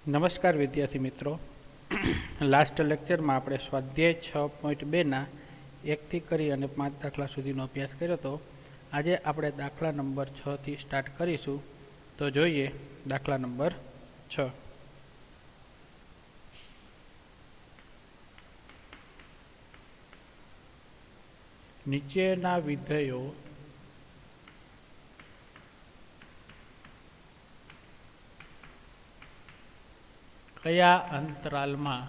નમસ્કાર વિદ્યાર્થી મિત્રો, લાસ્ટ લેક્ચરમાં આપણે સ્વાધ્યાય 6.2ના 1થી કરી અને 5 દાખલા સુધીનો અભ્યાસ કર્યો હતો. આજે આપણે દાખલા નંબર 6 થી સ્ટાર્ટ કરીશું. તો જોઈએ દાખલા નંબર 6. નીચેના વિધેયો કયા અંતરાલમાં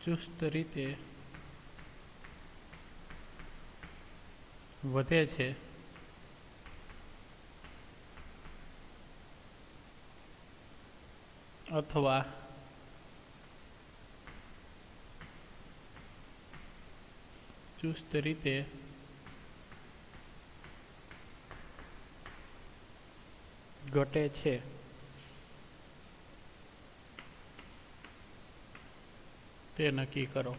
ચુસ્ત રીતે વધે છે અથવા ચુસ્ત રીતે ઘટે છે તે નક્કી કરો.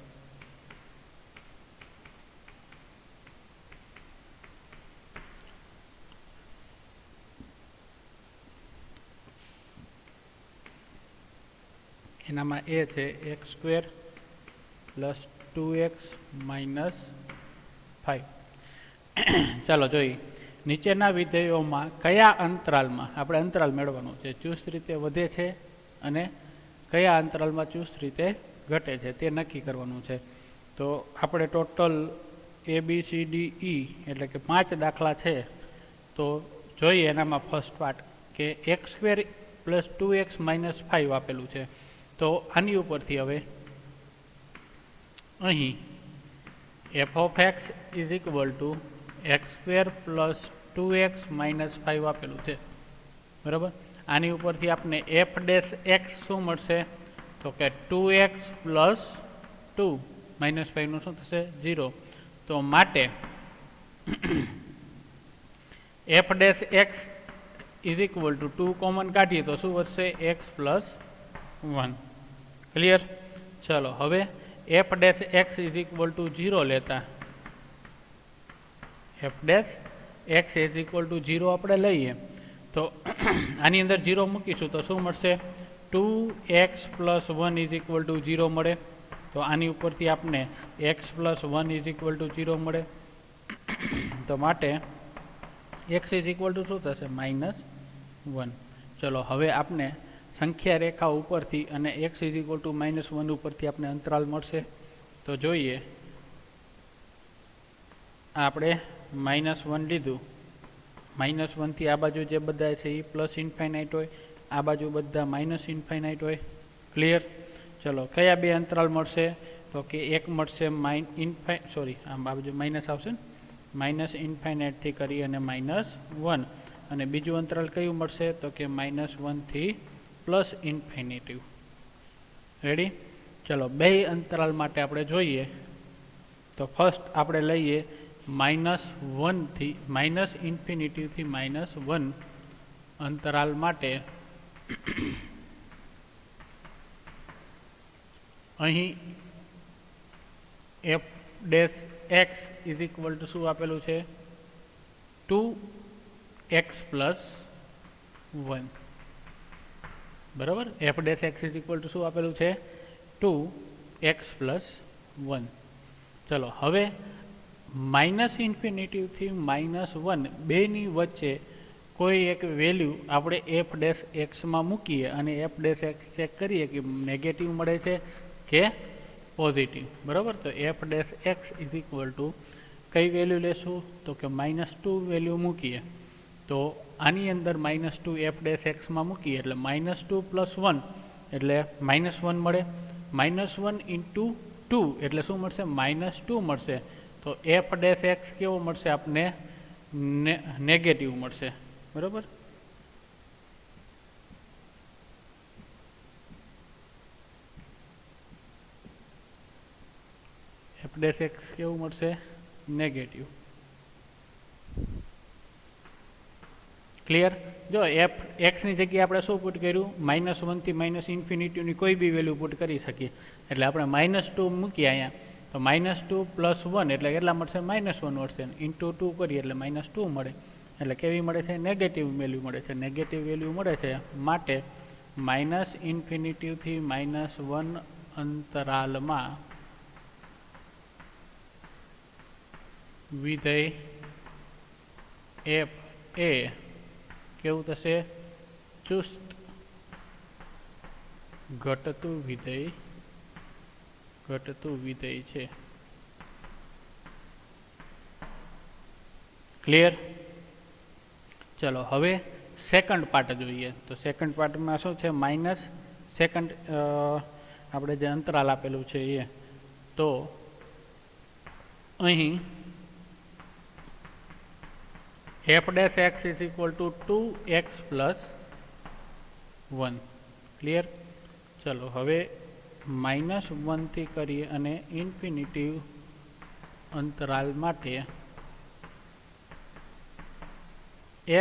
એનામાં એ છે x² + 2x - 5. ચાલો જોઈએ નીચેના વિધેયોમાં કયા અંતરાલમાં આપણે અંતરાલ મેળવવાનો છે ચુસ્ત રીતે વધે છે અને કયા અંતરાલમાં ચુસ્ત રીતે ઘટે છે તે નક્કી કરવાનું છે. તો આપણે ટોટલ ABCDE એટલે કે 5 દાખલા છે. તો જોઈએ એનામાં ફર્સ્ટ પાર્ટ કે x² + 2x - 5 આપેલું છે. તો આની ઉપરથી હવે અહીં f(x) = x² + 2x - 5 આપેલું છે, બરાબર. આની ઉપરથી આપણે f' શું મળશે? તો કે 2x + 2 - 5 નું શું થશે? 0. તો માટે f' = 2 કોમન કાઢીએ તો શું વધશે? x + 1. ક્લિયર? ચલો હવે f' = 0 લેતા f' = 0 આપણે લઈએ તો આની અંદર 0 મૂકીશું તો શું મળશે? 2x + 1 = 0 મળે. તો આની ઉપરથી આપણે x + 1 = 0 મળે. તો માટે x = શું થશે? -1. ચલો હવે આપણે સંખ્યા રેખા ઉપરથી અને x = -1 ઉપરથી આપણે અંતરાલ મળશે. તો જોઈએ આપણે -1 લીધું. -1 થી આ બાજુ જે બધા છે એ +∞ હોય, આ બાજુ બધા -∞ હોય. ક્લિયર? ચલો કયા બે અંતરાલ મળશે? તો કે એક મળશે આ બાજુ માઇનસ આવશે ને, -∞ થી કરી અને -1, અને બીજું અંતરાલ કયું મળશે? તો કે -1 થી +∞. રેડી? ચલો બે અંતરાલ માટે આપણે જોઈએ. તો ફર્સ્ટ આપણે લઈએ -1 થી -∞ થી -1 અંતરાલ માટે. અહીં f' શું આપેલું છે? 2x + 1. બરાબર? f' શું આપેલું છે? 2x + 1. ચલો હવે -∞ થી -1 બેની વચ્ચે કોઈ એક વેલ્યુ આપણે f' માં મૂકીએ અને f' ચેક કરીએ કે નેગેટિવ મળે છે કે પોઝિટિવ. બરાબર? તો f' કઈ વેલ્યુ લેશું? તો કે -2 વેલ્યુ મૂકીએ. તો આની અંદર -2 f' માં મૂકીએ એટલે -2 + 1 એટલે -1 મળે. -1 × 2 એટલે શું મળશે? -2 મળશે. તો f' કેવો મળશે આપને? નેગેટિવ મળશે. બરાબર? f' કેવું મળશે? નેગેટિવ. ક્લિયર? જો x ની જગ્યાએ આપણે શું પુટ કર્યું? -1 થી -∞ ની કોઈ બી વેલ્યુ પુટ કરી શકીએ. એટલે આપણે -2 મૂકીએ અહીંયા. તો -2 + 1 એટલે કેટલા મળશે? -1 મળશે. × 2 કરીએ એટલે -2 મળે. એટલે કેવી મળે છે? નેગેટિવ વેલ્યુ મળે છે. નેગેટિવ વેલ્યુ મળે છે માટે માઇનસ ઇન્ફિનિટીથી -1 અંતરાલમાં વિધેય f એ કેવું થશે? ચુસ્ત ઘટતું વિધેય છે. ક્લિયર? ચલો હવે સેકન્ડ પાર્ટ જોઈએ. તો સેકન્ડ પાર્ટમાં શું છે? માઇનસ સેકન્ડ આપણે જે અંતરાલ આપેલું છે એ. તો અહીં f dash x is equal to 2x plus 1. Clear? ચલો હવે -1 થી કરી અને ઇન્ફિનિટિવ અંતરાલ માટે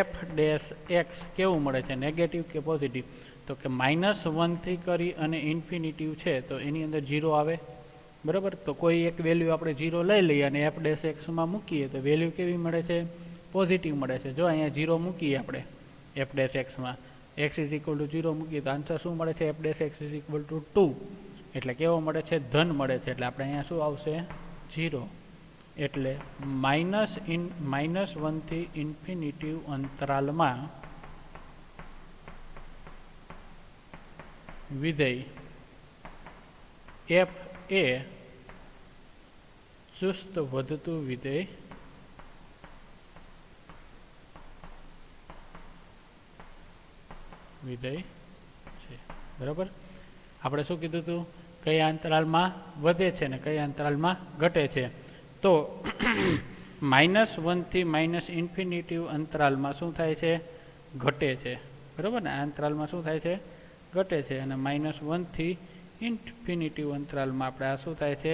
f dash x કેવું મળે છે? નેગેટિવ કે પોઝિટિવ? તો કે -1 થી કરી અને ઇન્ફિનિટિવ છે તો એની અંદર 0 આવે, બરાબર? તો કોઈ એક વેલ્યુ આપણે 0 લઈ લઈએ અને f dash x માં મૂકીએ તો વેલ્યુ કેવી મળે છે? પોઝિટિવ મળે છે. જો અહીંયા 0 મૂકીએ આપણે f dash x માં, x is equal to 0 મૂકીએ તો આન્સર શું મળે છે? f dash x is equal to 2. એટલે કેવો મળે છે? ધન મળે છે. એટલે આપણે અહીંયા શું આવશે? 0. એટલે -1 થી ઇન્ફિનિટિવ અંતરાલમાં વિધેય f એ ચુસ્ત વધતું વિધેય છે. બરાબર? આપણે શું કીધું હતું? કયા અંતરાલમાં વધે છે ને કયા અંતરાલમાં ઘટે છે? તો -1 થી ઇન્ફિનિટિવ અંતરાલમાં શું થાય છે? ઘટે છે. બરાબર ને? આ અંતરાલમાં શું થાય છે? ઘટે છે. અને -1 થી ઇન્ફિનિટિવ અંતરાલમાં આપણે આ શું થાય છે?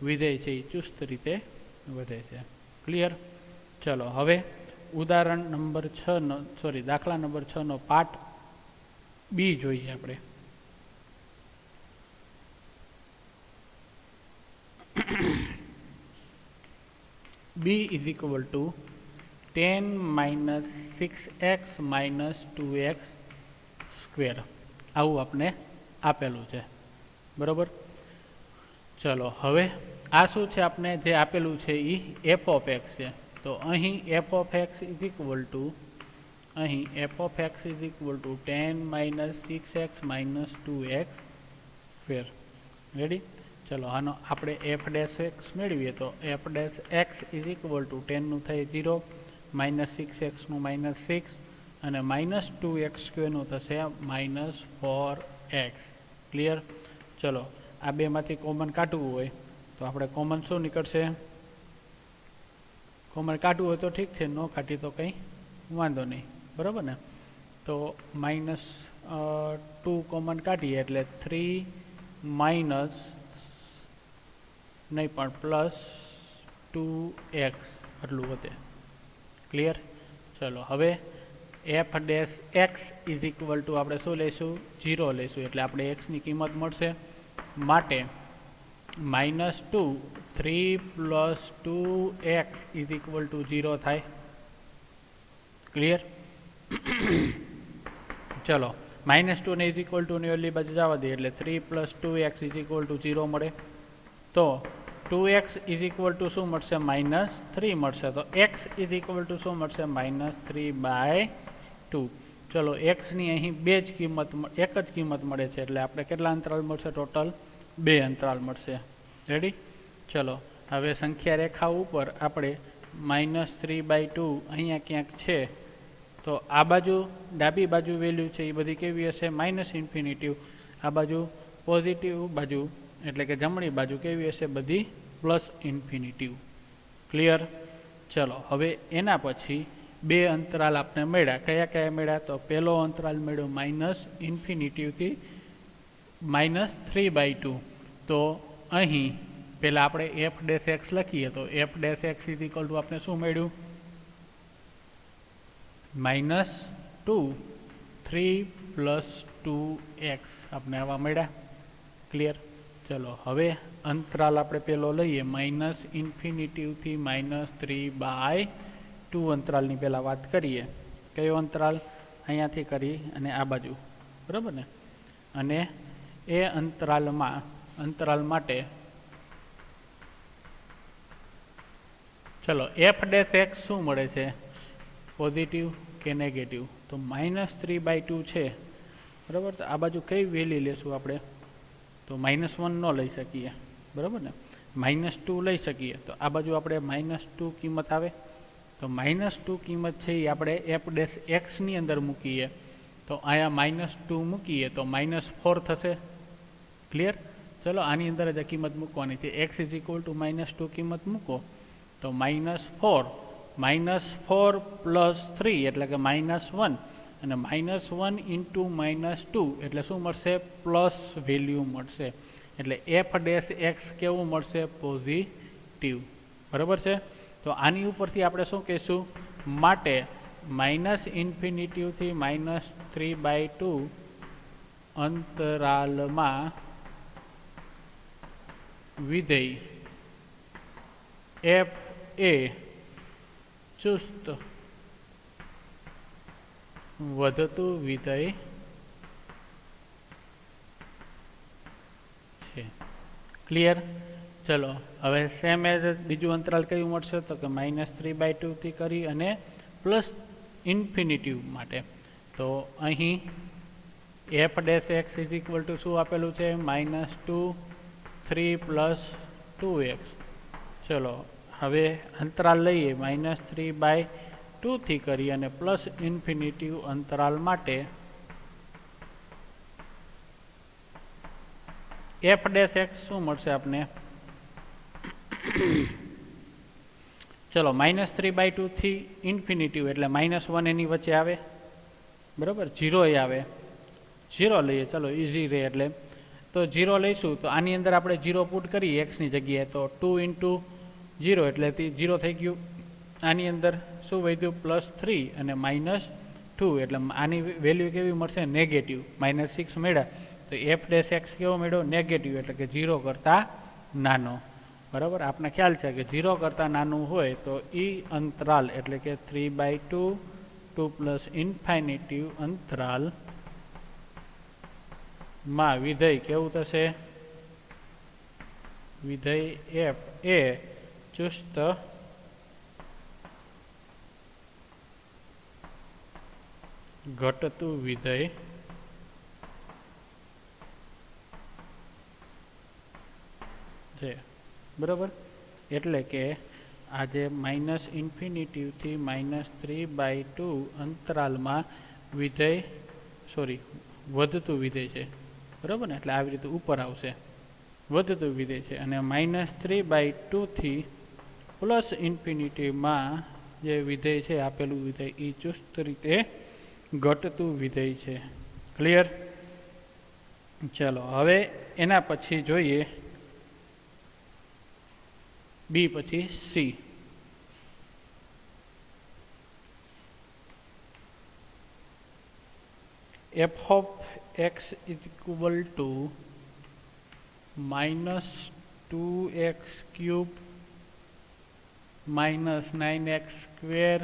વિધેય છે એ ચુસ્ત રીતે વધે છે. ક્લિયર? ચલો હવે ઉદાહરણ નંબર 6 નો દાખલા નંબર 6 નો પાર્ટ બી જોઈએ આપણે. b is equal to 10 minus 6x minus 2x square. આવું આપણે આપેલું છે. બરોબર? ચલો હવે આ શું છે? આપણે જે આપેલું છે એ f of x છે. તો અહીં f of x is equal to 10 minus 6x minus 2x square. Ready? ચલો આનો આપણે f dash x મેળવીએ તો f dash x is equal to 10 નું થાય 0, minus 6x નું -6 અને -2x square નું થશે -4x. ક્લિયર? ચલો આ બેમાંથી કોમન કાઢવું હોય તો આપણે કોમન શું નીકળશે? કોમન કાઢવું હોય તો ઠીક છે, ન કાઢી તો કંઈ વાંધો નહીં. બરાબર ને? તો -2 કોમન કાઢીએ એટલે 3 માઇનસ નહીં પણ +2x આટલું વધે. ક્લિયર? ચલો હવે f dash x is equal to આપણે શું લઈશું? 0 લઈશું. એટલે આપણે x ની કિંમત મળશે માટે -2 3 + 2x is equal to 0 થાય. ક્લિયર? ચલો -2 ને is equal to ની ઓલી બાજુ જવા દઈએ એટલે 3 + 2x is equal to 0 મળે. તો 2x is equal to શું મળશે? -3 મળશે. તો x is equal to શું મળશે? -3/2. ચલો x ની અહીં એક જ કિંમત મળે છે એટલે આપણે કેટલા અંતરાલ મળશે? ટોટલ 2 અંતરાલ મળશે. રેડી? ચલો હવે સંખ્યા રેખા ઉપર આપણે -3/2 અહીંયા ક્યાંક છે. તો આ બાજુ ડાબી બાજુ વેલ્યુ છે એ બધી કેવી હશે? -ઇન્ફિનિટિવ. આ બાજુ પોઝિટિવ બાજુ એટલે કે જમણી બાજુ કેવી હશે? બધી +ઇન્ફિનિટિવ. ક્લિયર? ચલો હવે એના પછી 2 અંતરાલ આપણે મળ્યા. કયા કયા મળ્યા? તો પહેલો અંતરાલ મળ્યો -ઇન્ફિનિટિવથી -3/2. તો અહીં પહેલાં આપણે f dash x લખીએ તો f dash x is equal to આપણે શું મળ્યું? -2 3 + 2x આપણે આવા મળ્યા. ક્લિયર? ચલો હવે અંતરાલ આપણે પેલો લઈએ -ઇન્ફિનિટિવથી -3/2. ટુ અંતરાલની પહેલાં વાત કરીએ. કયો અંતરાલ? અહીંયાથી કરી અને આ બાજુ, બરાબર ને? અને એ અંતરાલ માટે ચલો એફ ડેશ એક્સ શું મળે છે? પોઝિટિવ કે નેગેટિવ? તો -3/2 છે, બરાબર. તો આ બાજુ કઈ વેલ્યુ લેશું આપણે? તો -1 ન લઈ શકીએ, બરાબર ને? -2 લઈ શકીએ. તો આ બાજુ આપણે -2 કિંમત આવે. તો -2 કિંમત છે એ આપણે એફ ડેશ એક્સની અંદર મૂકીએ. તો અહીંયા -2 મૂકીએ તો -4 થશે. ક્લિયર? ચલો આની અંદર જ કિંમત મૂકવાની છે. x = -2 કિંમત મૂકો તો -4 + 3 એટલે કે -1 અને -1 × -2 એટલે શું મળશે? પ્લસ વેલ્યુ મળશે. એટલે એફ ડેશ એક્સ કેવું મળશે? પોઝિટિવ. બરાબર છે? તો આની ઉપરથી આપણે શું કહીશું? માટે -∞ થી -3/2 અંતરાલમાં વિધેય એફ એ ચુસ્ત વધતું વિધેય છે. ક્લિયર? ચલો હવે સેમ એઝ બીજું અંતરાલ કયું મળશે? તો કે -3/2 થી કરી અને +∞ માટે. તો અહીં એફ ડેશ એક્સ = શું આપેલું છે? -2 3 + 2x. ચલો હવે અંતરાલ લઈએ -3/2 થી કરી અને +∞ અંતરાલ માટે એફ ડેશ એક્સ શું મળશે આપને? ચલો -3/2 થી ∞ એટલે -1 એની વચ્ચે આવે, બરાબર? 0 એ આવે. 0 લઈએ, ચલો ઇઝી રહે એટલે. તો 0 લઈશું તો આની અંદર આપણે 0 પુટ કરીએ એક્સની જગ્યાએ. તો 2 × 0 એટલે 0 થઈ ગયું. આની અંદર શું વધ્યું? +3 અને -2 એટલે આની વેલ્યુ કેવી મળશે? નેગેટિવ. -6 મળ્યા. તો એફ ડેશ એક્સ કેવો મળ્યો? નેગેટિવ એટલે કે 0 કરતાં નાનો. બરાબર? આપણે ખ્યાલ છે કે 0 કરતાં નાનું હોય તો એ અંતરાલ એટલે કે 3/2 2 + ∞ અંતરાલ માં વિધેય કેવું થશે? વિધેય એફ એ ચુસ્ત ઘટતું વિધેય છે. બરાબર? એટલે કે આ જે -∞ થી -3/2 અંતરાલમાં વિધેય વધતું વિધેય છે. બરાબર ને? એટલે આવી રીતે ઉપર આવશે. વધતું વિધેય છે. અને -3/2 થી +∞ માં જે વિધેય છે આપેલું વિધેય એ ચુસ્ત રીતે ઘટતું વિધેય છે. ક્લિયર? ચલો હવે એના પછી જોઈએ બી પછી C. F of x = -2x³ -9x²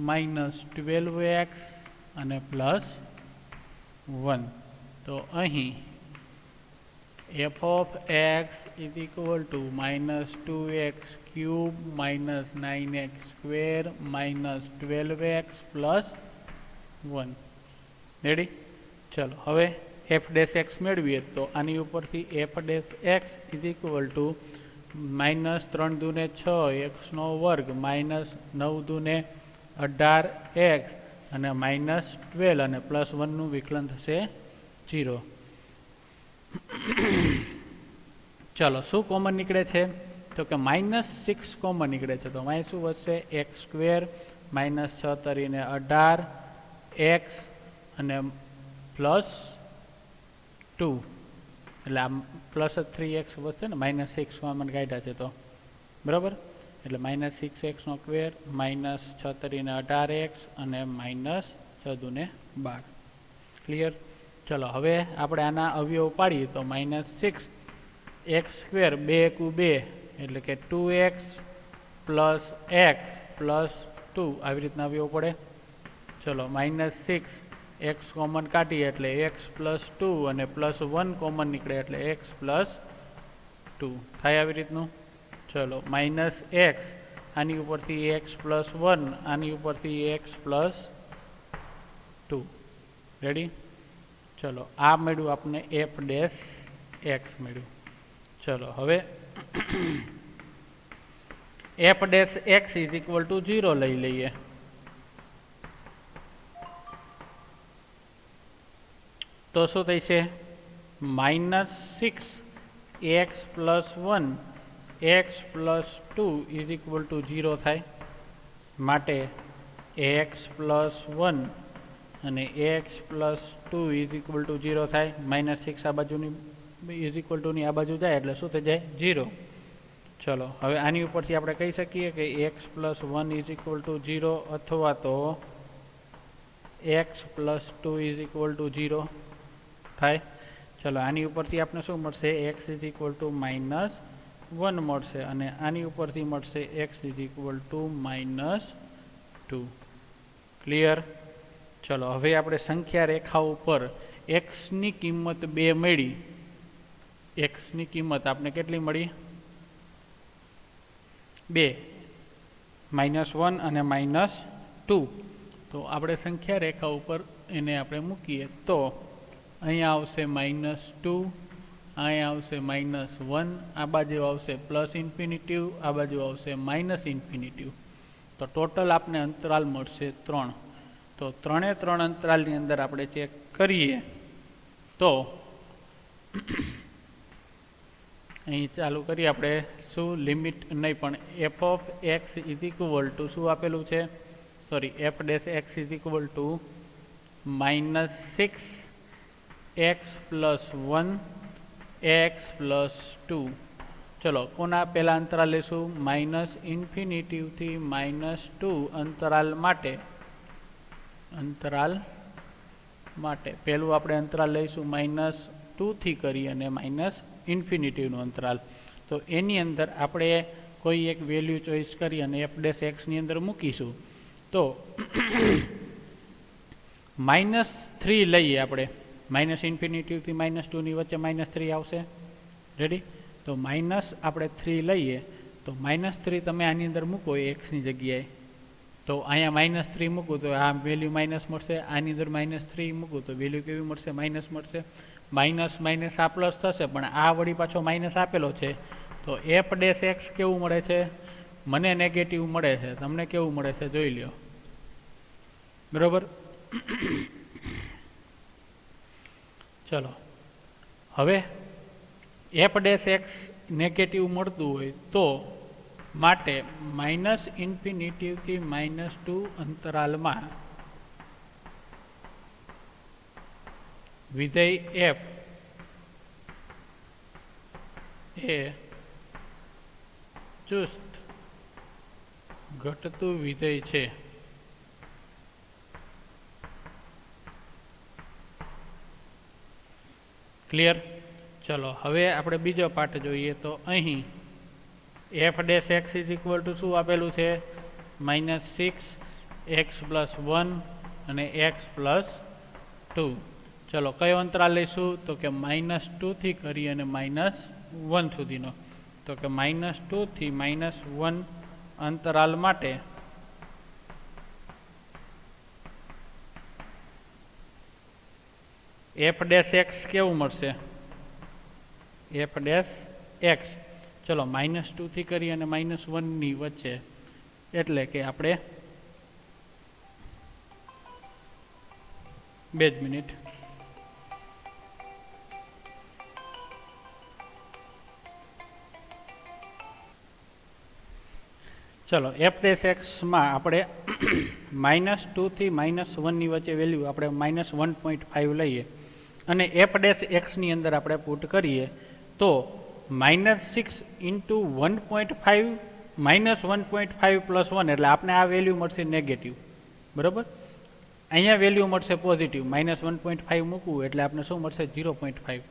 -12x અને +1. તો અહીં F of x = -2x³ -9x² -12x +1. Ready? ચલો હવે એફ ડેશ એક્સ મેળવીએ તો આની ઉપરથી F dash x = -3 × 6 x² -9 × 18x અને -12 અને +1 નું વિકલન થશે 0. ચલો શું કોમન નીકળે છે? તો કે -6 કોમન નીકળે છે. તો અહીં શું વધશે? x² -6 તરીને 18x અને +2 એટલે આ +3x વધશે ને? -6 કોમન કાઢ્યા છે તો, બરાબર? એટલે -6x² -6 તરીને 18x અને -6 દૂને 12. ક્લિયર? ચલો હવે આપણે આના અવયવ પાડીએ તો -6x² 2 × 2 એટલે કે 2x પ્લસ એક્સ પ્લસ 2 આવી રીતના આવવું પડે. ચલો -6 એક્સ કોમન કાઢીએ એટલે એક્સ પ્લસ 2 અને પ્લસ 1 કોમન નીકળે એટલે એક્સ પ્લસ 2 થાય આવી રીતનું. ચલો -x આની ઉપરથી એક્સ પ્લસ 1 આની ઉપરથી એક્સ પ્લસ 2 રેડી. ચલો આ મળ્યું આપણે એફ ડેશ એક્સ મળ્યું. ચલો હવે F dash X is equal to 0 લઈ લઈએ. તો શું થશે? -6 x plus 1 x plus 2 is equal to 0 થાય. માટે એક્સ પ્લસ 1 અને x plus 2 is equal to 0 થાય. -6 આ બાજુની ઇઝ ઇક્વલ ટુની આ બાજુ જાય એટલે શું થઈ જાય? 0. ચલો હવે આની ઉપરથી આપણે કહી શકીએ કે x plus 1 is equal to 0 અથવા તો x plus 2 is equal to 0 થાય. ચલો આની ઉપરથી આપણે શું મળશે? એક્સ ઇઝ ઇક્વલ ટુ -1 મળશે અને આની ઉપરથી મળશે x is equal two -2. Clear? ચલો હવે આપણે સંખ્યા રેખા ઉપર એક્સની કિંમત 2 મળી. એક્સની કિંમત આપણે કેટલી મળી? 2 -1 અને -2. તો આપણે સંખ્યા રેખા ઉપર એને આપણે મૂકીએ તો અહીંયા આવશે -2, અહીંયા આવશે -1, આ બાજુ આવશે પ્લસ ઇન્ફિનિટિવ, આ બાજુ આવશે માઇનસ ઇન્ફિનિટિવ. તો ટોટલ આપને અંતરાલ મળશે 3. તો 3 અંતરાલની અંદર આપણે ચેક કરીએ તો અહીં ચાલુ કરીએ આપણે શું લિમિટ નહીં પણ F of x is equal to શું આપેલું છે? Sorry F dash X is equal two -6 x plus 1 x plus 2. ચલો કોના પહેલાં અંતરાલ લેશું? -ઇન્ફિનિટિવથી -2 અંતરાલ માટે પહેલું આપણે અંતરાલ લઈશું -2 થી કરી અને -ઇન્ફિનિટીવનું અંતરાલ. તો એની અંદર આપણે કોઈ એક વેલ્યુ ચોઈસ કરી અને એફ ડેશ એક્સની અંદર મૂકીશું. તો -3 લઈએ આપણે. -ઇન્ફિનિટીવથી -2ની વચ્ચે -3 આવશે. રેડી? તો આપણે 3 લઈએ તો -3 તમે આની અંદર મૂકો એક્સની જગ્યાએ તો અહીંયા -3 મૂકું તો આ વેલ્યુ માઇનસ મળશે. આની અંદર -3 મૂકું તો વેલ્યુ કેવી મળશે? માઇનસ મળશે. માઇનસ આ પ્લસ થશે પણ આ વળી પાછો માઇનસ આપેલો છે. તો એફ ડેશ એક્સ કેવું મળે છે? મને નેગેટિવ મળે છે. તમને કેવું મળે છે જોઈ લ્યો. બરોબર? ચલો હવે એફ ડેશ એક્સ નેગેટિવ મળતું હોય તો માટે -ઇન્ફિનિટીવથી -2 અંતરાલમાં વિધેય એફ એ ચુસ્ત ઘટતું વિધેય છે. ક્લિયર? ચલો હવે આપણે બીજો પાર્ટ જોઈએ તો અહીં F dash X is equal to શું આપેલું છે? -6 એક્સ પ્લસ 1 અને એક્સ પ્લસ 2. ચલો કયો અંતરાલ લઈશું? તો કે -2 થી કરી અને -1 સુધીનો. તો કે -2 થી -1 અંતરાલ માટે એફ ડેશ એક્સ કેવું મળશે? એફ ડેશ એક્સ ચલો -2 થી કરી અને -1ની વચ્ચે એટલે કે આપણે 2 મિનિટ ચલો એફ ડેશ એક્સમાં આપણે -2 થી -1ની વચ્ચે વેલ્યુ આપણે -1.5 લઈએ અને એફ ડેશ એક્સની અંદર આપણે પુટ કરીએ તો -6 ઇન્ટુ 1.5 -1.5 પ્લસ 1 એટલે આપણે આ વેલ્યુ મળશે નેગેટિવ. બરાબર? અહીંયા વેલ્યુ મળશે પોઝિટિવ. -1.5 મૂકવું એટલે આપણે શું મળશે? 0.5.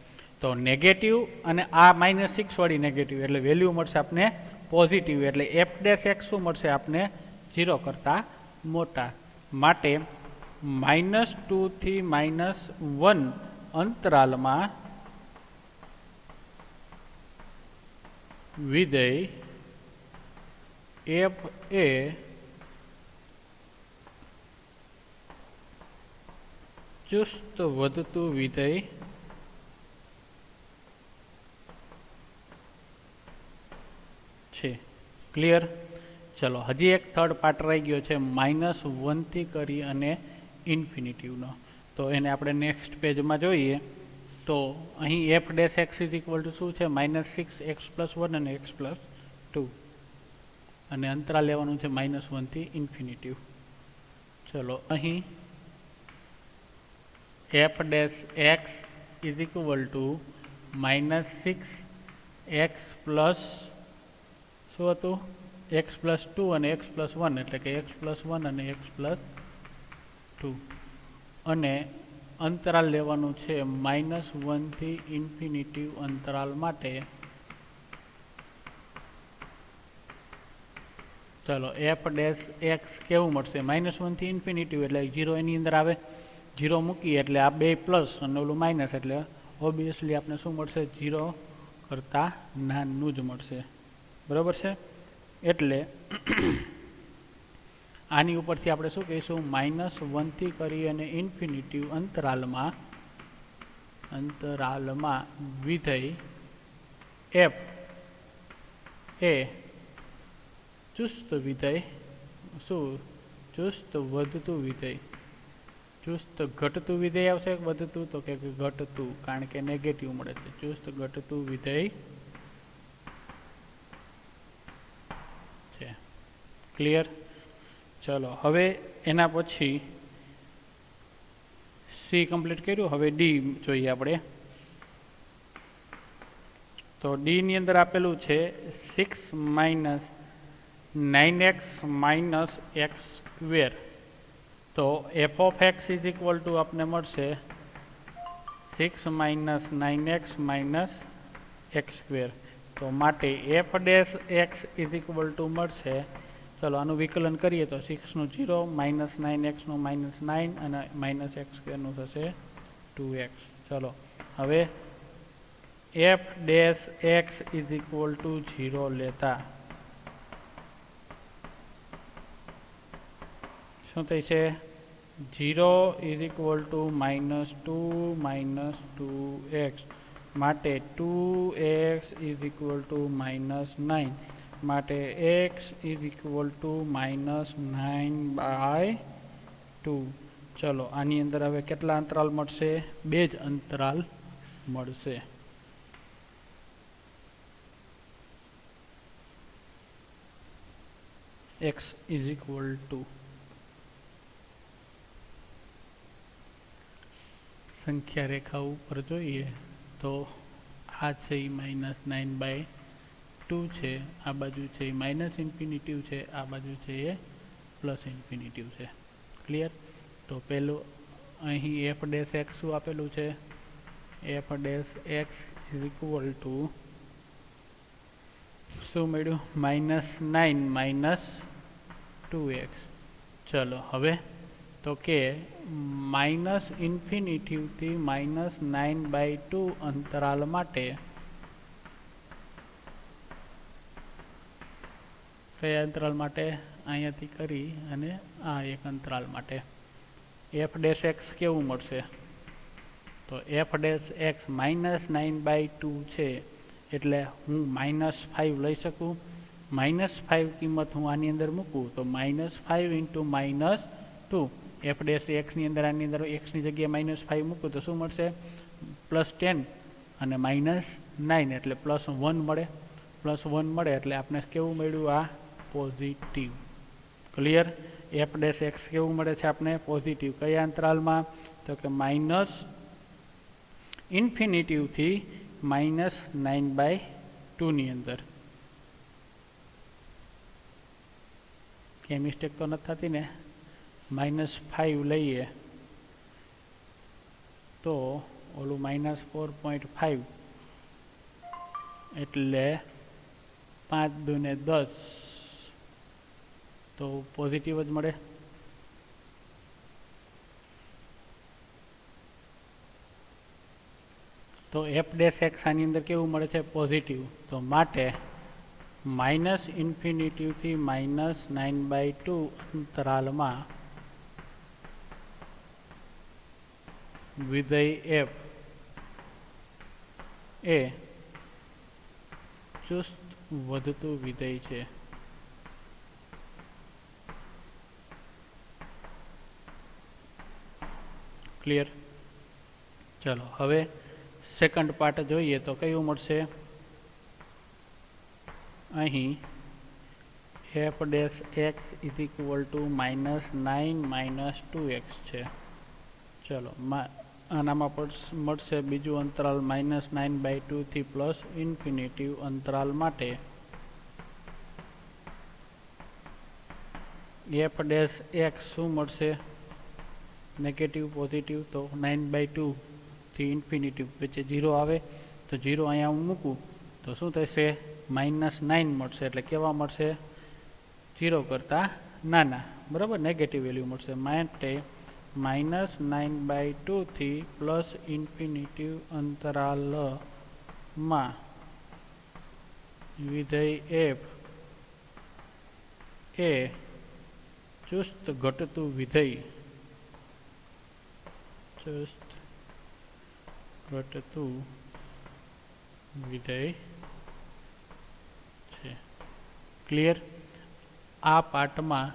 તો નેગેટિવ અને આ -6 વાળી નેગેટિવ એટલે વેલ્યુ મળશે આપણે પોઝિટિવ એટલે એફ ડેશ એક્સ શું મળશે આપને 0 કરતાં મોટા. માટે -2 થી -1 અંતરાલમાં વિધેય એફ એ ચુસ્ત વધતું વિધેય છે. ક્લિયર? ચલો હજી એક થર્ડ પાર્ટ રહી ગયો છે -1 થી કરી અને ઇન્ફિનિટીવનો. તો એને આપણે નેક્સ્ટ પેજમાં જોઈએ. તો અહીં F dash X is equal to શું છે? -6x+1 અને x+2 અને અંતરાલ લેવાનું છે -1 થી ઇન્ફિનિટીવ. ચલો અહીં F dash X is equal two -6x plus શું હતું? x+2 અને x+1 એટલે કે x+1 અને x+2 અને અંતરાલ લેવાનું છે -1 થી ઇન્ફિનિટીવ અંતરાલ માટે. ચલો એફ ડેશ એક્સ કેવું મળશે? -1 થી ઇન્ફિનિટીવ એટલે 0 એની અંદર આવે, 0 મૂકીએ એટલે આ બે પ્લસ અને ઓલું માઇનસ એટલે ઓબ્વિયસલી આપણે શું મળશે? 0 કરતાં નાનું જ મળશે. બરાબર છે? એટલે આની ઉપરથી આપણે શું કહીશું? -1 થી કરી અને ઇન્ફિનિટીવ અંતરાલમાં વિધેય એફ એ ચુસ્ત વિધેય ચુસ્ત વધતું વિધેય. ચુસ્ત ઘટતું વિધેય આવશે વધતું? તો કે ઘટતું, કારણ કે નેગેટિવ મળે છે. ચુસ્ત ઘટતું વિધેય છે. ક્લિયર? ચલો હવે એના પછી સી કમ્પ્લીટ કર્યું. હવે ડી જોઈએ આપણે. તો ડી ની અંદર આપેલું છે 6 - 9x - x². તો F of x is equal two આપને મળશે 6 - 9x - x². તો માટે F dash X is equal two મળશે, ચલો આનું વિકલન કરીએ તો 6 નું 0, -9x નું -9 અને -x² નું થશે 2x. ચલો હવે F dash X is equal to 0 લેતા શું થઈ છે? 0 ઇઝ ઇક્વલ ટુ -2 - 2x માટે 2x ઇઝ ઇક્વલ ટુ -9 માટે x ઇઝ ઇક્વલ ટુ -9/2. ચલો આની અંદર હવે કેટલા અંતરાલ મળશે? બે જ અંતરાલ મળશે. x ઇઝ ઇક્વલ ટુ સંખ્યા રેખા ઉપર જોઈએ તો આ છે એ -9/2 છે, આ બાજુ છે એ -ઇન્ફિનિટીવ છે, આ બાજુ છે એ +ઇન્ફિનિટીવ છે. ક્લિયર? તો પેલું અહીં એફ ડેશ એક્સ શું આપેલું છે? F dash X is equal to શું મળ્યું? -9 - 2x. ચલો હવે તો કે -ઇન્ફિનિટીવ થી -9/2 અંતરાલ માટે કયા અંતરાલ માટે? અહીંયાથી કરી અને આ એક અંતરાલ માટે એફ ડેશ એક્સ કેવું મળશે? તો એફ ડેશ એક્સ -9/2 છે એટલે હું -5 લઈ શકું. -5 કિંમત હું આની અંદર મૂકું તો -5 × -2. એફ ડેશ એક્સની અંદર આની અંદર એક્સની જગ્યાએ -5 મૂકું તો શું મળશે? +10 અને -9 એટલે +1 મળે. +1 મળે એટલે આપણે કેવું મળ્યું? આ positive. Clear? F dash x કેવું મળે છે આપણે? પોઝિટિવ. કયા અંતરાલમાં? તો કે -ઇન્ફિનિટીવ થી -9/2 ની અંદર. ક્યાંય મિસ્ટેક તો નથી થતી ને? -5 લઈએ તો ઓલું -4.5 એટલે 5 2 ને 10 તો પોઝિટિવ જ મળે. તો એફ ડેશ એક્સ આની અંદર કેવું મળે છે? પોઝિટિવ. તો માટે માઇનસ ઇન્ફિનિટીથી -9/2 અંતરાલમાં વિધેય એફ એ ચુસ્ત વધતું વિધેય છે. ક્લિયર? ચલો હવે સેકન્ડ પાર્ટ જોઈએ તો કયું મળશે? અહીં F dash X is equal two -9 - 2x છે. ચલો આનામાં મળશે બીજું અંતરાલ -9/2 થી પ્લસ ઇન્ફિનિટી અંતરાલ માટે એફ ડેશ એક્સ શું મળશે? Negative positive. તો 9/2 થી ઇન્ફિનિટી વચ્ચે 0 આવે તો 0 અહીંયા હું મૂકું તો શું થશે? -9 મળશે. એટલે કેવા મળશે? 0 કરતાં નાના. બરાબર? નેગેટિવ વેલ્યુ મળશે. માટે -9/2 થી પ્લસ ઇન્ફિનિટી અંતરાલમાં વિધેય એફ એ ચુસ્ત ઘટતું વિધેય છે. ક્લિયર? આ પાર્ટમાં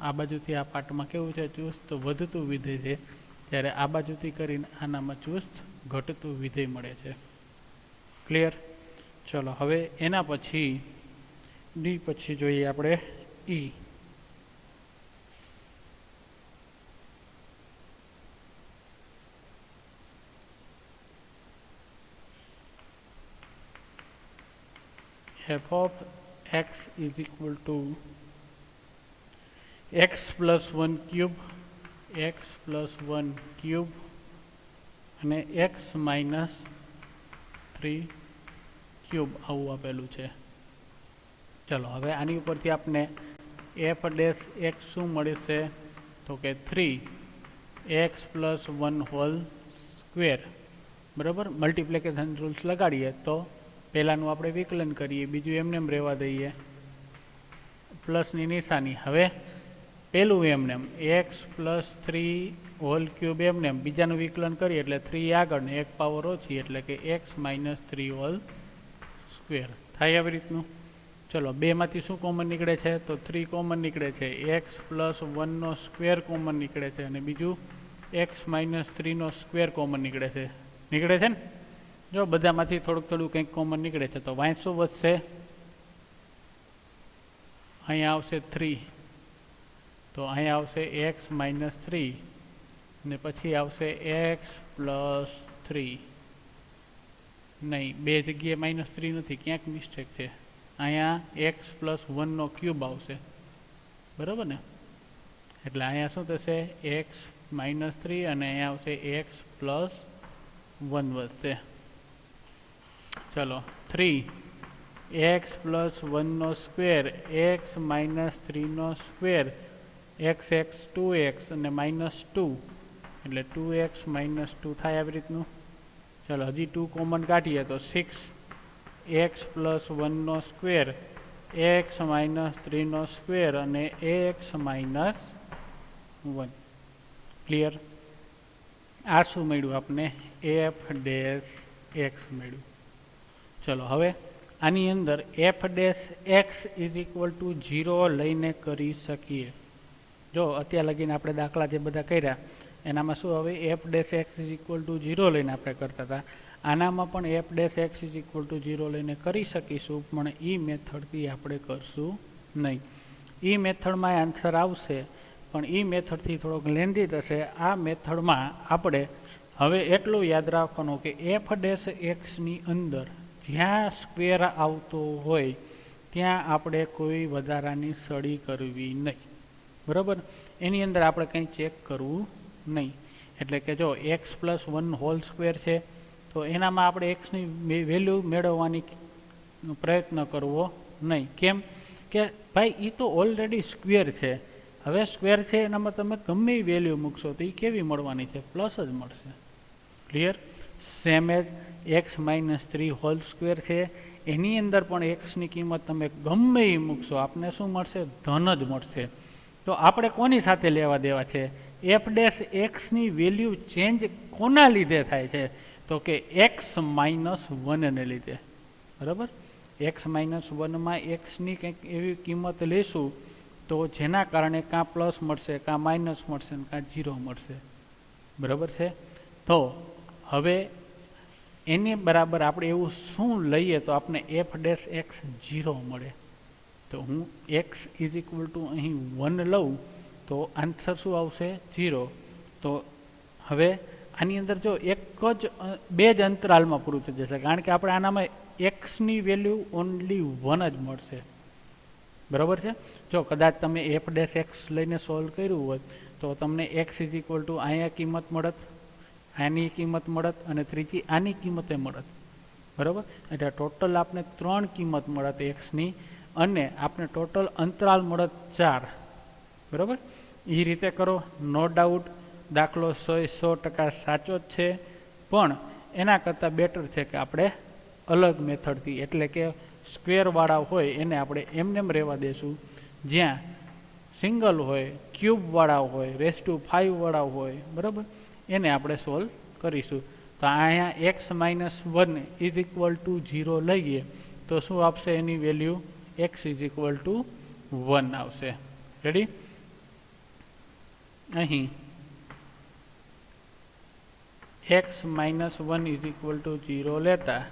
આ બાજુથી આ પાર્ટમાં કેવું છે? ચુસ્ત વધતું વિધેય છે. ત્યારે આ બાજુથી કરીને આનામાં ચુસ્ત ઘટતું વિધેય મળે છે. ક્લિયર? ચલો હવે એના પછી ડી પછી જોઈએ આપણે ઈ. f of x is equal to x plus 1 cube અને x minus 3 cube આવું આપેલું છે. ચલો હવે આની ઉપરથી આપણે f ડેશ x શું મળશે? તો કે 3x plus 1 હોલ સ્ક્વેર. બરાબર? મલ્ટીપ્લિકેશન રૂલ્સ લગાડીએ તો પહેલાંનું આપણે વિકલન કરીએ, બીજું એમનેમ રહેવા દઈએ, પ્લસની નિશાની. હવે પહેલું એમનેમ x પ્લસ 3 હોલ ક્યુબ એમનેમ, બીજાનું વિકલન કરીએ એટલે 3 આગળ ને 1 પાવર ઓછી એટલે કે x માઇનસ 3 હોલ સ્ક્વેર થાય આવી રીતનું. ચલો બેમાંથી શું કોમન નીકળે છે? તો 3 કોમન નીકળે છે. x પ્લસ 1નો સ્ક્વેર કોમન નીકળે છે અને બીજું x માઇનસ 3નો સ્ક્વેર કોમન નીકળે છે. નીકળે છે ને? જો બધામાંથી થોડું કંઈક કોમન નીકળે છે તો વાંચ શું વધશે? અહીંયા આવશે 3, તો અહીંયા આવશે x માઇનસ 3 ને પછી આવશે x પ્લસ 3. નહીં, બે જગ્યાએ -3 નથી, ક્યાંક મિસ્ટેક છે. અહીંયા x પ્લસ 1નો ક્યુબ આવશે. બરાબર ને? એટલે અહીંયા શું થશે? x માઇનસ 3 અને અહીંયા આવશે x પ્લસ 1 વધશે. ચલો 3x પ્લસ 1નો સ્ક્વેર x માઇનસ 3નો સ્ક્વેર x 2x અને -2 એટલે 2x માઇનસ 2 થાય આવી રીતનું. ચલો હજી 2 કોમન કાઢીએ તો 6x પ્લસ 1નો સ્ક્વેર x માઇનસ 3નો સ્ક્વેર અને x માઇનસ 1. ક્લિયર? આ શું મળ્યું આપણે? એફ ડેશ એક્સ મળ્યું. ચલો હવે આની અંદર F dash X is equal to 0 લઈને કરી શકીએ. જો અત્યાર લગીને આપણે દાખલા જે બધા કર્યા એનામાં શું હવે F dash X is equal to 0 લઈને આપણે કરતા હતા. આનામાં પણ F dash X is equal to 0 લઈને કરી શકીશું, પણ ઈ મેથડથી આપણે કરશું નહીં. ઈ મેથડમાં આન્સર આવશે પણ ઈ મેથડથી થોડોક લેન્ધી થશે. આ મેથડમાં આપણે હવે એટલું યાદ રાખવાનું કે એફ ડેશ એક્સની અંદર જ્યાં સ્ક્વેર આવતો હોય ત્યાં આપણે કોઈ વધારાની સ્ટડી કરવી નહીં. બરાબર? એની અંદર આપણે કંઈ ચેક કરવું નહીં. એટલે કે જો x પ્લસ 1 હોલ સ્ક્વેર છે તો એનામાં આપણે એક્સની વેલ્યુ મેળવવાની પ્રયત્ન કરવો નહીં. કેમ કે ભાઈ એ તો ઓલરેડી સ્ક્વેર છે. હવે સ્ક્વેર છે એનામાં તમે ગમે એ વેલ્યુ મૂકશો તો એ કેવી મળવાની છે? પ્લસ જ મળશે. ક્લિયર? સેમ એજ એક્સ માઇનસ 3 હોલ સ્ક્વેર છે, એની અંદર પણ એક્સની કિંમત તમે ગમે એ મૂકશો આપને શું મળશે? ધન જ મળશે. તો આપણે કોની સાથે લેવા દેવા છે? એફ ડેશ એક્સની વેલ્યુ ચેન્જ કોના લીધે થાય છે? તો કે એક્સ માઇનસ 1 ને લીધે. બરાબર? એક્સ માઇનસ 1માં એક્સની કંઈક એવી કિંમત લેશું તો જેના કારણે કાં પ્લસ મળશે, કાં માઇનસ મળશે, કાં 0 મળશે. બરાબર છે? તો હવે એની બરાબર આપણે એવું શું લઈએ તો આપણે એફ ડેશ એક્સ 0 મળે? તો હું એક્સ ઇઝ ઇક્વલ ટુ અહીં 1 લઉં તો આન્સર શું આવશે? 0. તો હવે આની અંદર જો એક જ બે જ અંતરાલમાં પૂરું થઈ જશે, કારણ કે આપણે આનામાં એક્સની વેલ્યુ ઓનલી 1 જ મળશે. બરાબર છે? જો કદાચ તમે એફ ડેશ એક્સ લઈને સોલ્વ કર્યું હોત તો તમને એક્સ ઇઝ ઇક્વલ ટુ અહીંયા કિંમત મળત, આની કિંમત મળત અને ત્રીજી આની કિંમતે મળત. બરાબર? એટલે ટોટલ આપણે 3 કિંમત મળત એક્સની અને આપણે ટોટલ અંતરાલ મળત 4. બરાબર? એ રીતે કરો. નો ડાઉટ દાખલો 100% સાચો જ છે, પણ એના કરતાં બેટર છે કે આપણે અલગ મેથડથી, એટલે કે સ્ક્વેરવાળા હોય એને આપણે એમને રહેવા દેશું, જ્યાં સિંગલ હોય, ક્યુબવાળા હોય, રેઝ ટુ 5 વાળા હોય, બરાબર, એને આપણે સોલ્વ કરીશું. તો અહીંયા X minus 1 is equal to 0 લઈએ તો શું આપશે? એની value X is equal to 1 આવશે. રેડી? અહીં X minus 1 is equal to 0 લેતા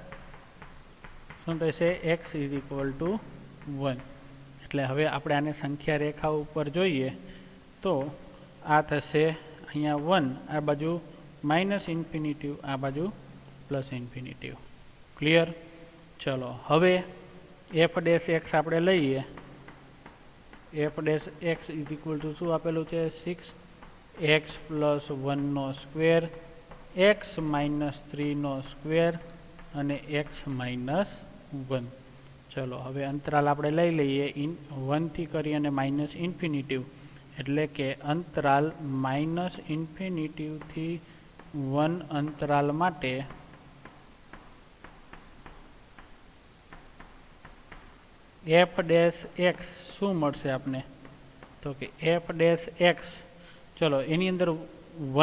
શું થશે? X is equal to 1. એટલે હવે આપણે આને સંખ્યા રેખા ઉપર જોઈએ તો આ થશે અહીંયા 1, આ બાજુ માઇનસ ઇન્ફિનિટિવ, આ બાજુ પ્લસ ઇન્ફિનિટિવ. ક્લિયર? ચલો હવે એફ ડેશ એક્સ આપણે લઈએ. F dash X is equal to શું આપેલું છે? 6x પ્લસ 1નો સ્ક્વેર, એક્સ માઇનસ 3નો સ્ક્વેર અને એક્સ માઇનસ 1. ચલો હવે અંતરાલ આપણે લઈ લઈએ 1 થી કરી અને માઇનસ ઇન્ફિનિટિવ, એટલે કે અંતરાલ માઇનસ ઇન્ફિનિટિવ થી 1 અંતરાલ માટે એફ ડેશ એક્સ શું મળશે આપને? તો કે એફ ડેશ એક્સ, ચલો એની અંદર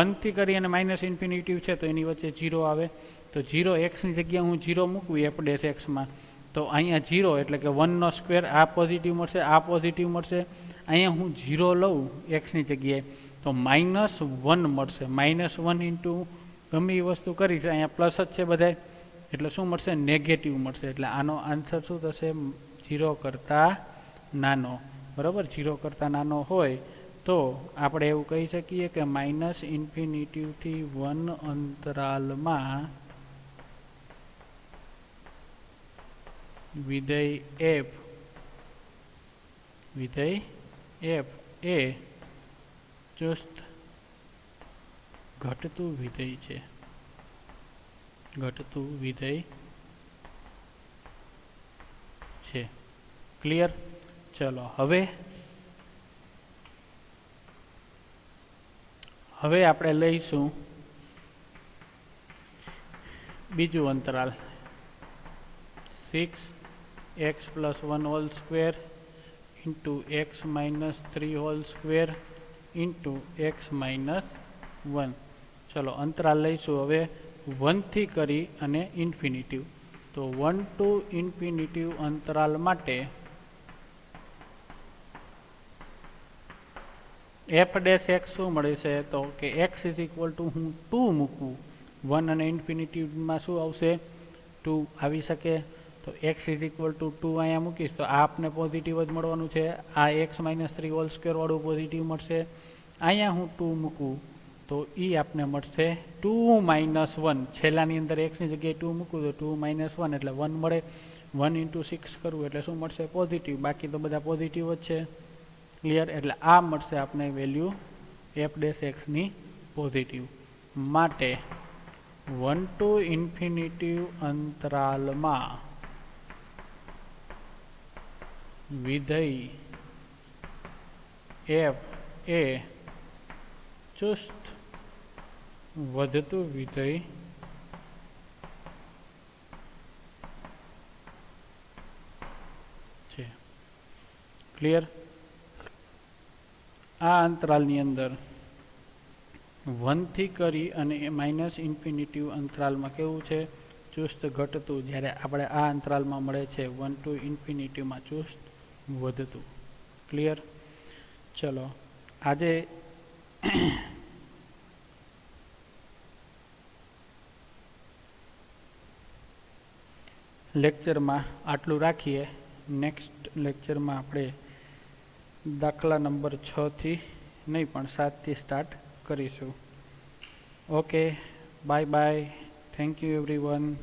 1 થી કરી અને માઇનસ ઇન્ફિનિટિવ છે તો એની વચ્ચે 0 આવે, તો 0 એક્સની જગ્યાએ હું 0 મૂકું એફ ડેશ એક્સમાં તો અહીંયા 0 એટલે કે 1નો સ્ક્વેર, આ પોઝિટિવ મળશે, આ પોઝિટિવ મળશે. અહીંયા હું 0 લઉં એક્સની જગ્યાએ તો માઇનસ 1 મળશે. માઇનસ 1 ઇન્ટુ ગમે એ વસ્તુ કરીશ, અહીંયા પ્લસ જ છે બધાય, એટલે શું મળશે? નેગેટિવ મળશે. એટલે આનો આન્સર શું થશે? 0 કરતાં નાનો. બરાબર? 0 કરતાં નાનો હોય તો આપણે એવું કહી શકીએ કે માઇનસ ઇન્ફિનિટિવથી 1 અંતરાલમાં વિધેય f એ ચુસ્ત ઘટતું વિધેય છે. ઘટતું વિધેય છે. ક્લિયર? ચલો હવે આપણે લઈશું બીજું અંતરાલ 6x plus 1 whole square into x minus 3 whole square into x minus 1. ચલો અંતરાલ લઈશું હવે 1 થી કરી અને ઇન્ફિનિટિવ. તો 1 ટુ ઇન્ફિનિટિવ અંતરાલ માટે એફ ડેશ એક્સ શું મળે છે? તો કે એક્સ ઇઝ ઇક્વલ ટુ હું 2 મૂકું, 1 અને ઇન્ફિનિટિવમાં શું આવશે? 2 આવી શકે. તો એક્સ ઇઝ ઇક્વલ ટુ 2 અહીંયા મૂકીશ તો આ આપને પોઝિટિવ જ મળવાનું છે. આ એક્સ માઇનસ 3 હોલ સ્ક્વેર વાળું પોઝિટિવ મળશે. અહીંયા હું 2 મૂકું તો એ આપને મળશે 2 માઇનસ 1. છેલ્લાની અંદર એક્સની જગ્યાએ 2 મૂકું તો 2 માઇનસ 1 એટલે 1 મળે. 1 ઇન્ટુ 6 કરવું એટલે શું મળશે? પોઝિટિવ. બાકી તો બધા પોઝિટિવ જ છે. ક્લિયર? એટલે આ મળશે આપણે વેલ્યુ એફ ડેશ એક્સની પોઝિટિવ. માટે 1 ટુ ઇન્ફિનિટિવ અંતરાલમાં વિધેય f એ ચુસ્ત વધતું વિધેય છે. ક્લિયર? આ અંતરાલની અંદર 1 થી કરી અને માઇનસ ઇન્ફિનિટી અંતરાલમાં કેવું છે? ચુસ્ત ઘટતું. જ્યારે આપણે આ અંતરાલમાં મળે છે 1 to ઇન્ફિનિટીમાં ચુસ્ત વધતું. ક્લિયર? ચલો આજે લેક્ચરમાં આટલું રાખીએ. નેક્સ્ટ લેક્ચરમાં આપણે દાખલા નંબર 6 થી નહીં પણ 7 થી સ્ટાર્ટ કરીશું. Okay, bye bye. Thank you everyone.